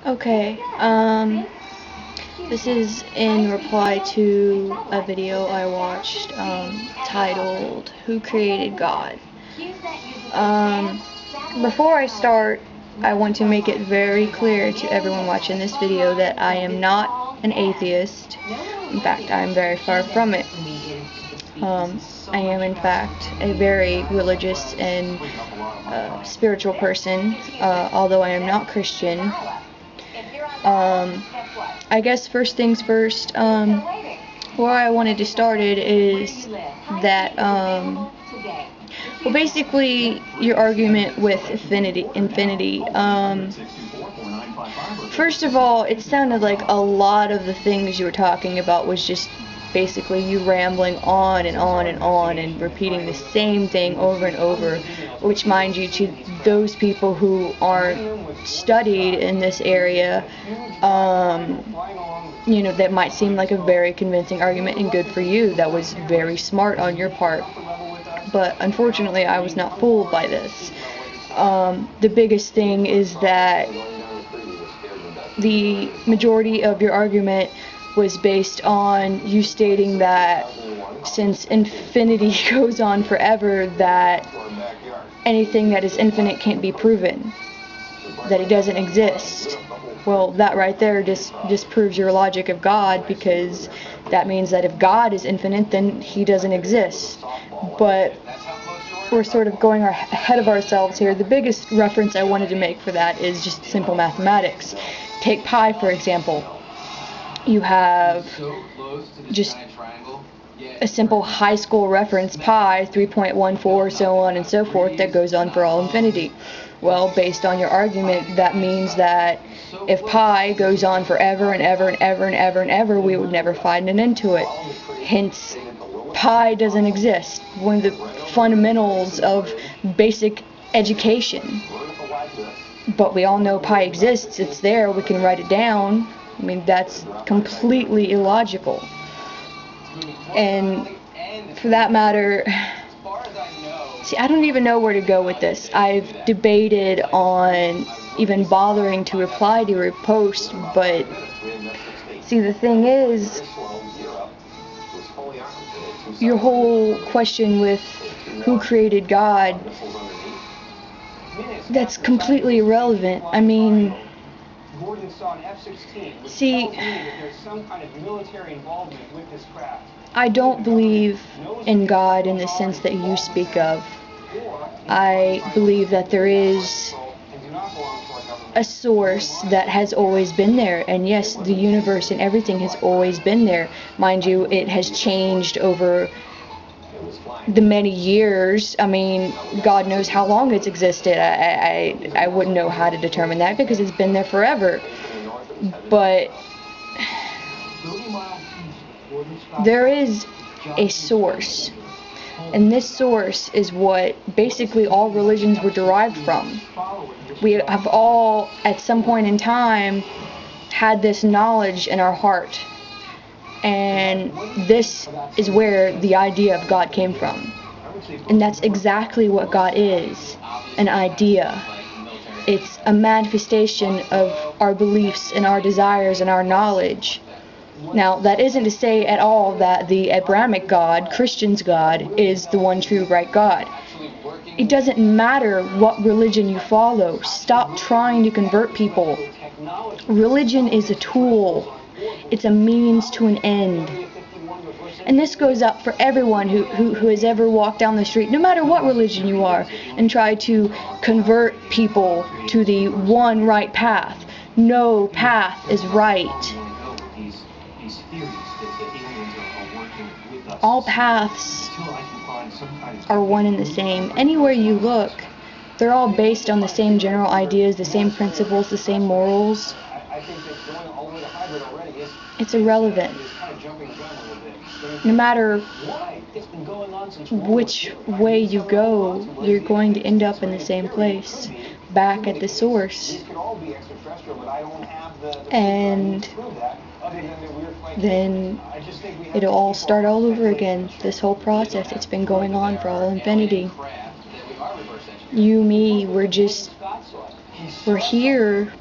Okay, this is in reply to a video I watched, titled, Who Created God? Before I start, I want to make it very clear to everyone watching this video that I am not an atheist. In fact, I am very far from it. I am, in fact, a very religious and spiritual person, although I am not Christian. I guess first things first, where I wanted to start it is that, well, basically, your argument with infinity. First of all, it sounded like a lot of the things you were talking about was just basically you rambling on and on and on and repeating the same thing over and over, which, mind you, to those people who aren't studied in this area, that might seem like a very convincing argument, and good for you. That was very smart on your part. But unfortunately, I was not fooled by this. The biggest thing is that the majority of your argument was based on you stating that since infinity goes on forever, that anything that is infinite can't be proven, that it doesn't exist. Well, that right there just proves your logic of God, because that means that if God is infinite, then he doesn't exist. But we're sort of going ahead of ourselves here. The biggest reference I wanted to make for that is just simple mathematics. Take pi, for example. You have just a simple high school reference, pi, 3.14, so on and so forth, that goes on for all infinity. Well, based on your argument, that means that if pi goes on forever and ever and ever and ever and ever, we would never find an end to it. Hence, pi doesn't exist. One of the fundamentals of basic education. But we all know pi exists. It's there. We can write it down. I mean, that's completely illogical. And for that matter, see, I don't even know where to go with this. I've debated on even bothering to reply to your post, but see, the thing is, your whole question with who created God, that's completely irrelevant. I mean, see, I don't believe in God in the sense that you speak of. I believe that there is a source that has always been there, and yes, the universe and everything has always been there. Mind you, it has changed over the many years. I mean, God knows how long it's existed. I wouldn't know how to determine that, because it's been there forever. But there is a source, and this source is what basically all religions were derived from. We have all, at some point in time, had this knowledge in our heart, and this is where the idea of God came from. And that's exactly what God is, an idea. It's a manifestation of our beliefs and our desires and our knowledge. Now, that isn't to say at all that the Abrahamic God, Christian's God, is the one true right God. It doesn't matter what religion you follow. Stop trying to convert people. Religion is a tool. It's a means to an end. And this goes up for everyone who has ever walked down the street, no matter what religion you are, and tried to convert people to the one right path. No path is right. All paths are one and the same. Anywhere you look, they're all based on the same general ideas, the same principles, the same morals. It's irrelevant. No matter which way you go, you're going to end up in the same place, back at the source. And then it'll all start all over again. This whole process, it's been going on for all infinity. You, me, we're here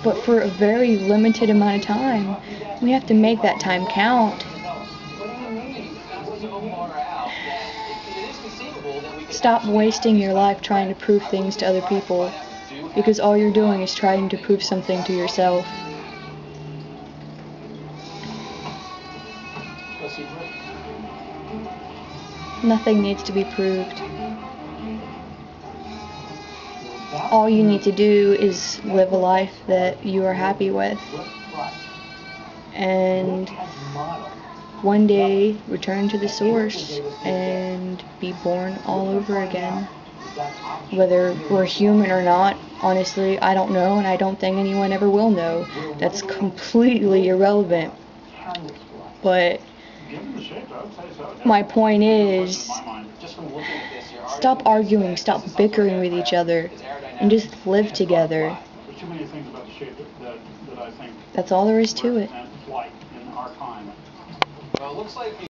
but for a very limited amount of time. We have to make that time count. Stop wasting your life trying to prove things to other people, because all you're doing is trying to prove something to yourself. Nothing needs to be proved. All you need to do is live a life that you are happy with, and one day return to the source and be born all over again. Whether we're human or not, honestly, I don't know, and I don't think anyone ever will know. That's completely irrelevant. But my point is, stop arguing, stop bickering with each other, and just live together. That's all there is to it.